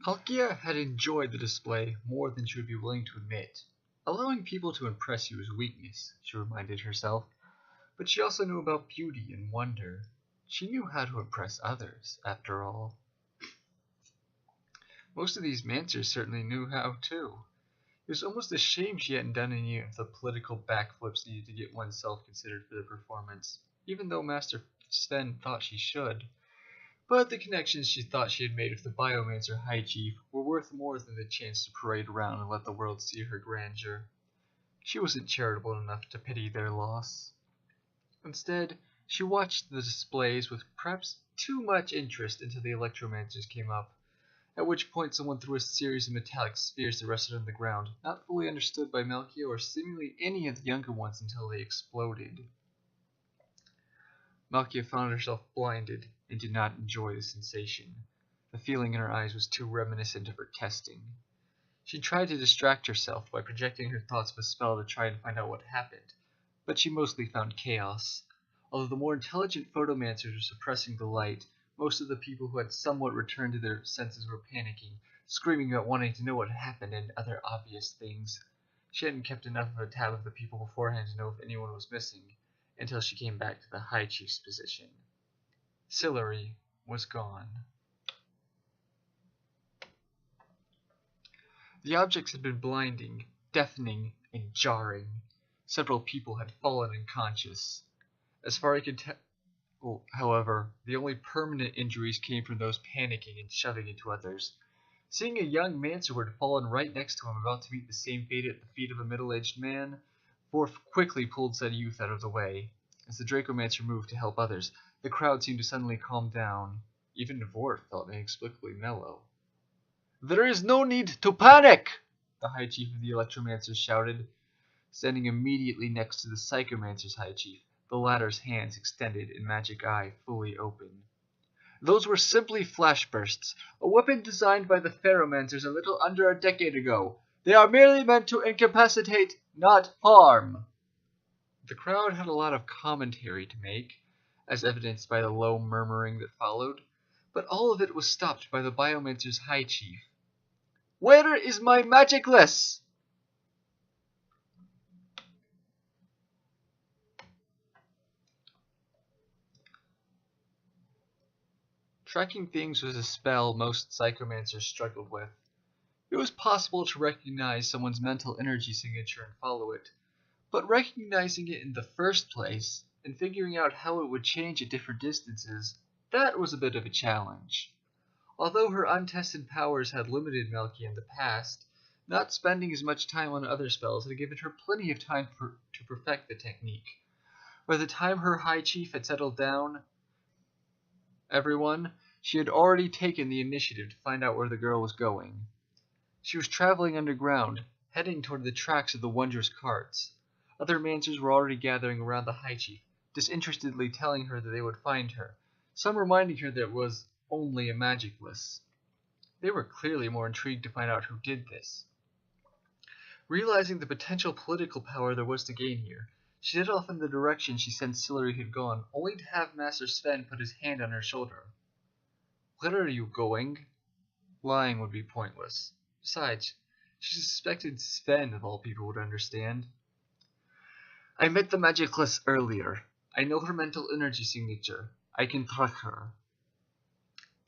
Halkia had enjoyed the display more than she would be willing to admit. Allowing people to impress you is weakness, she reminded herself, but she also knew about beauty and wonder. She knew how to impress others, after all. Most of these mancers certainly knew how too. It was almost a shame she hadn't done any of the political backflips needed to get oneself considered for the performance, even though Master Sven thought she should. But the connections she thought she had made with the Biomancer High Chief were worth more than the chance to parade around and let the world see her grandeur. She wasn't charitable enough to pity their loss. Instead, she watched the displays with perhaps too much interest until the Electromancers came up, at which point someone threw a series of metallic spheres that rested on the ground, not fully understood by Melchior or seemingly any of the younger ones until they exploded. Melchior found herself blinded and did not enjoy the sensation. The feeling in her eyes was too reminiscent of her testing. She tried to distract herself by projecting her thoughts of a spell to try and find out what happened, but she mostly found chaos. Although the more intelligent photomancers were suppressing the light, most of the people who had somewhat returned to their senses were panicking, screaming about wanting to know what happened and other obvious things. She hadn't kept enough of a tab of the people beforehand to know if anyone was missing, until she came back to the High Chief's position. Sillery was gone. The objects had been blinding, deafening, and jarring. Several people had fallen unconscious. As far as I could tell, however, the only permanent injuries came from those panicking and shoving into others. Seeing a young mancer who had fallen right next to him about to meet the same fate at the feet of a middle-aged man, Vorf quickly pulled said youth out of the way. As the Dracomancer moved to help others, the crowd seemed to suddenly calm down. Even Vorf felt inexplicably mellow. "There is no need to panic!" the High Chief of the Electromancers shouted, standing immediately next to the Psychomancer's High Chief, the latter's hands extended and magic eye fully open. "Those were simply flash bursts, a weapon designed by the Ferromancers a little under a decade ago. They are merely meant to incapacitate, not harm." The crowd had a lot of commentary to make, as evidenced by the low murmuring that followed, but all of it was stopped by the Biomancer's High Chief. "Where is my magicless?" Tracking things was a spell most psychomancers struggled with. It was possible to recognize someone's mental energy signature and follow it, but recognizing it in the first place, and figuring out how it would change at different distances, that was a bit of a challenge. Although her untested powers had limited Melky in the past, not spending as much time on other spells had given her plenty of time to perfect the technique. By the time her High Chief had settled down everyone, she had already taken the initiative to find out where the girl was going. She was traveling underground, heading toward the tracks of the wondrous carts. Other Mancers were already gathering around the High Chief, disinterestedly telling her that they would find her, some reminding her that it was only a magicless. They were clearly more intrigued to find out who did this. Realizing the potential political power there was to gain here, she set off in the direction she sensed Sillery had gone, only to have Master Sven put his hand on her shoulder. "Where are you going?" Lying would be pointless. Besides, she suspected Sven, of all people, would understand. "I met the magicless earlier. I know her mental energy signature. I can track her."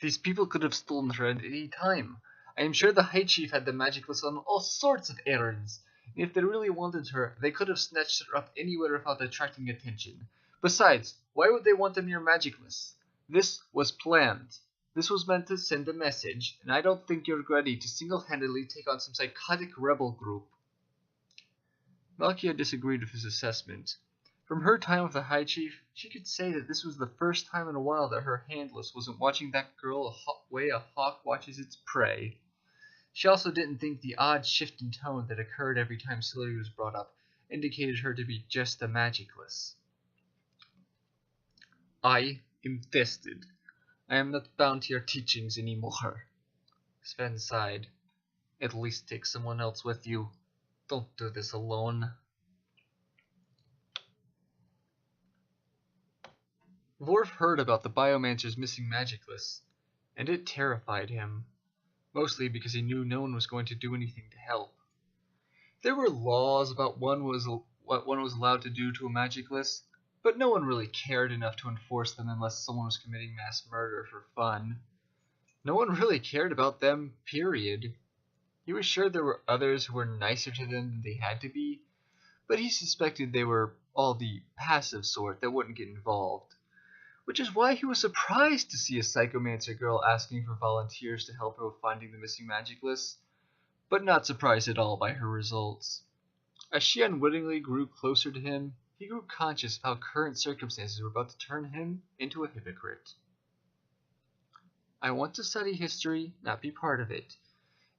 "These people could have stolen her at any time. I am sure the High Chief had the magicless on all sorts of errands. And if they really wanted her, they could have snatched her up anywhere without attracting attention. Besides, why would they want a mere magicless? This was planned. This was meant to send a message, and I don't think you're ready to single-handedly take on some psychotic rebel group." Melkia disagreed with his assessment. From her time with the High Chief, she could say that this was the first time in a while that her handless wasn't watching that girl the way a hawk watches its prey. She also didn't think the odd shift in tone that occurred every time Sillery was brought up indicated her to be just a magicless. "I am tested. I am not bound to your teachings anymore." Sven sighed. "At least take someone else with you. Don't do this alone." Vorf heard about the Biomancer's missing magicless, and it terrified him. mostly because he knew no one was going to do anything to help. There were laws about what one was allowed to do to a magicless, but no one really cared enough to enforce them unless someone was committing mass murder for fun. No one really cared about them, period. He was sure there were others who were nicer to them than they had to be, but he suspected they were all the passive sort that wouldn't get involved. Which is why he was surprised to see a psychomancer girl asking for volunteers to help her with finding the missing magicless, but not surprised at all by her results. As she unwittingly grew closer to him, he grew conscious of how current circumstances were about to turn him into a hypocrite. I want to study history, not be part of it.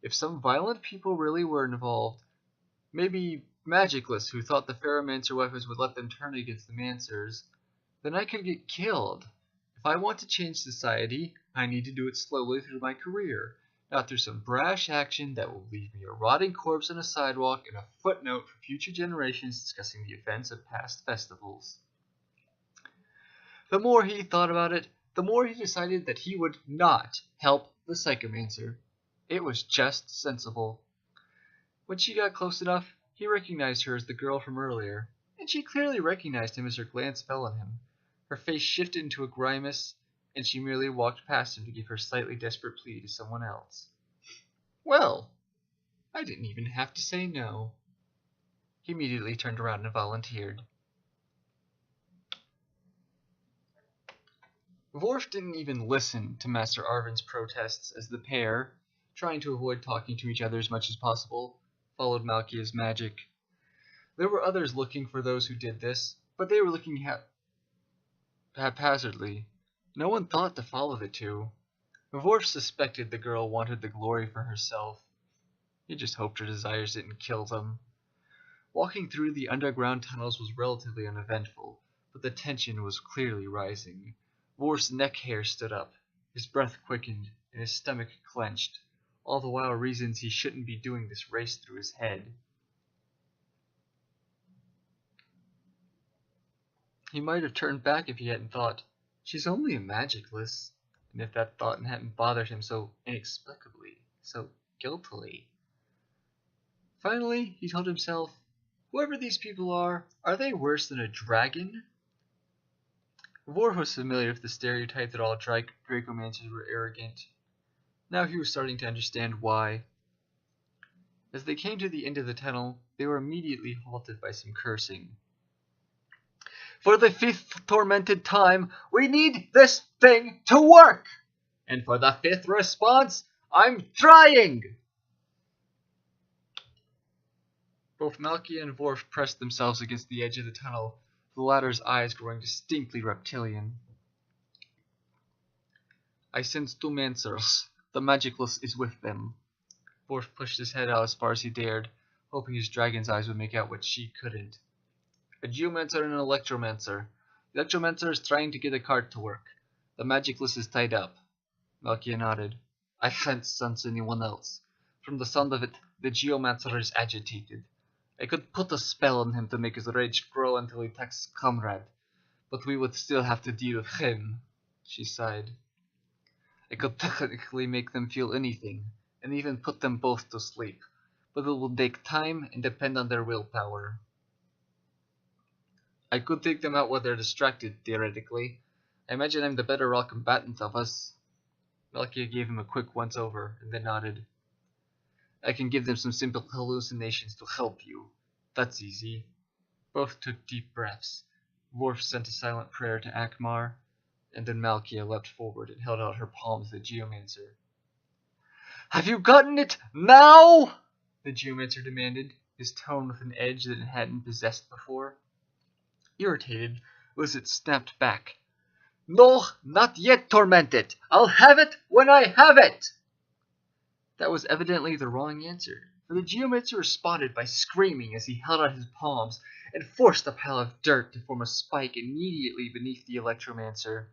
If some violent people really were involved, maybe magicless who thought the Ferromancer weapons would let them turn against the Mancers, then I could get killed. If I want to change society, I need to do it slowly through my career, not through some brash action that will leave me a rotting corpse on a sidewalk and a footnote for future generations discussing the events of past festivals. The more he thought about it, the more he decided that he would not help the Psychomancer. It was just sensible. When she got close enough, he recognized her as the girl from earlier, and she clearly recognized him as her glance fell on him. Her face shifted into a grimace, and she merely walked past him to give her slightly desperate plea to someone else. Well, I didn't even have to say no. He immediately turned around and volunteered. Vorf didn't even listen to Master Arvin's protests as the pair, trying to avoid talking to each other as much as possible, followed Malkia's magic. There were others looking for those who did this, but they were looking haphazardly. No one thought to follow the two. Vorf suspected the girl wanted the glory for herself. He just hoped her desires didn't kill them. Walking through the underground tunnels was relatively uneventful, but the tension was clearly rising. Vorf's neck hair stood up, his breath quickened, and his stomach clenched, all the while reasons he shouldn't be doing this raced through his head. He might have turned back if he hadn't thought, she's only a magicless, and if that thought hadn't bothered him so inexplicably, so guiltily. Finally, he told himself, whoever these people are they worse than a dragon? Vorf was familiar with the stereotype that all Dracomancers were arrogant. Now he was starting to understand why. As they came to the end of the tunnel, they were immediately halted by some cursing. For the 5th tormented time, we need this thing to work! And for the 5th response, I'm trying! Both Malkia and Vorf pressed themselves against the edge of the tunnel, the latter's eyes growing distinctly reptilian. I sense 2 Mancers. The magicless is with them. Vorf pushed his head out as far as he dared, hoping his dragon's eyes would make out what she couldn't. A Geomancer and an Electromancer. The Electromancer is trying to get a cart to work. The magicless is tied up. Malkia nodded. I can't sense anyone else. From the sound of it, the Geomancer is agitated. I could put a spell on him to make his rage grow until he attacks comrade, but we would still have to deal with him, she sighed. I could technically make them feel anything, and even put them both to sleep, but it will take time and depend on their willpower. I could take them out while they're distracted, theoretically. I imagine I'm the better raw combatant of us. Malkia gave him a quick once-over, and then nodded. I can give them some simple hallucinations to help you. That's easy. Both took deep breaths. Vorf sent a silent prayer to Akmar, and then Malkia leapt forward and held out her palm to the Geomancer. Have you gotten it now? The Geomancer demanded, his tone with an edge that it hadn't possessed before. Irritated, Lizard snapped back. No, not yet, Tormented. I'll have it when I have it! That was evidently the wrong answer, for the Geomancer responded by screaming as he held out his palms and forced a pile of dirt to form a spike immediately beneath the Electromancer.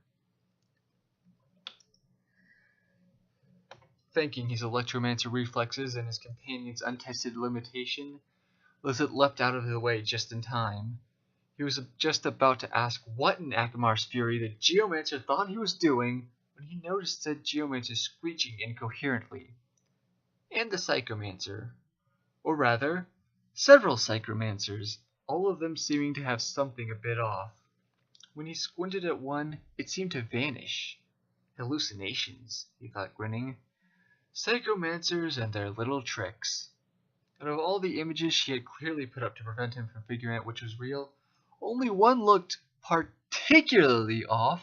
Thanking his Electromancer reflexes and his companion's untested limitation, Lizard leapt out of the way just in time. He was just about to ask what in Akmar's fury the Geomancer thought he was doing when he noticed said Geomancer screeching incoherently. and the Psychomancer. Or rather, several Psychomancers, all of them seeming to have something a bit off. When he squinted at one, it seemed to vanish. Hallucinations, he thought, grinning. Psychomancers and their little tricks. Out of all the images she had clearly put up to prevent him from figuring out which was real, only one looked particularly off.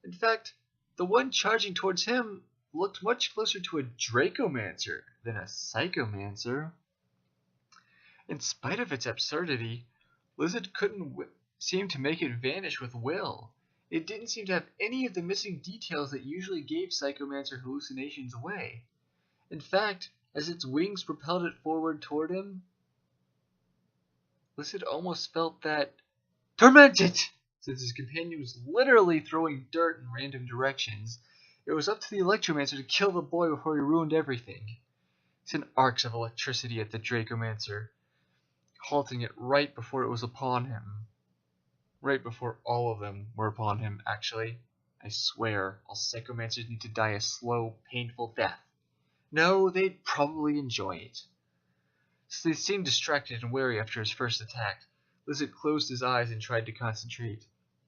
In fact, the one charging towards him looked much closer to a Dracomancer than a Psychomancer. In spite of its absurdity, Lizard couldn't seem to make it vanish with will. It didn't seem to have any of the missing details that usually gave Psychomancer hallucinations away. In fact, as its wings propelled it forward toward him, Lizard almost felt that tormented! Since his companion was literally throwing dirt in random directions, it was up to the Electromancer to kill the boy before he ruined everything. He sent arcs of electricity at the Dracomancer, halting it right before it was upon him. Right before all of them were upon him, actually. I swear, all Psychomancers need to die a slow, painful death. No, they'd probably enjoy it. So they seemed distracted and wary after his first attack. Lizard closed his eyes and tried to concentrate.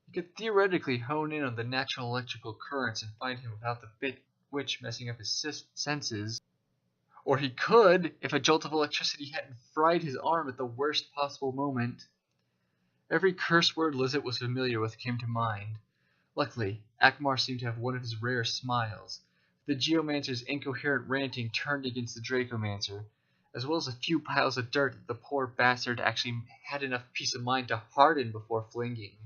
He could theoretically hone in on the natural electrical currents and find him without the bit witch messing up his senses. Or he could, if a jolt of electricity hadn't fried his arm at the worst possible moment. Every curse word Lizard was familiar with came to mind. Luckily, Akmar seemed to have one of his rare smiles. The Geomancer's incoherent ranting turned against the Dracomancer, as well as a few piles of dirt that the poor bastard actually had enough peace of mind to harden before flinging.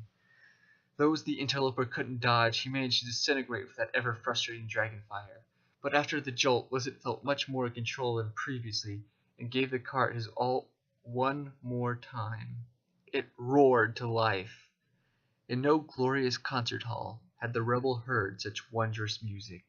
Those the interloper couldn't dodge, he managed to disintegrate with that ever-frustrating dragonfire. But after the jolt, Lizard felt much more in control than previously, and gave the cart his all one more time. It roared to life. In no glorious concert hall had the rebel heard such wondrous music.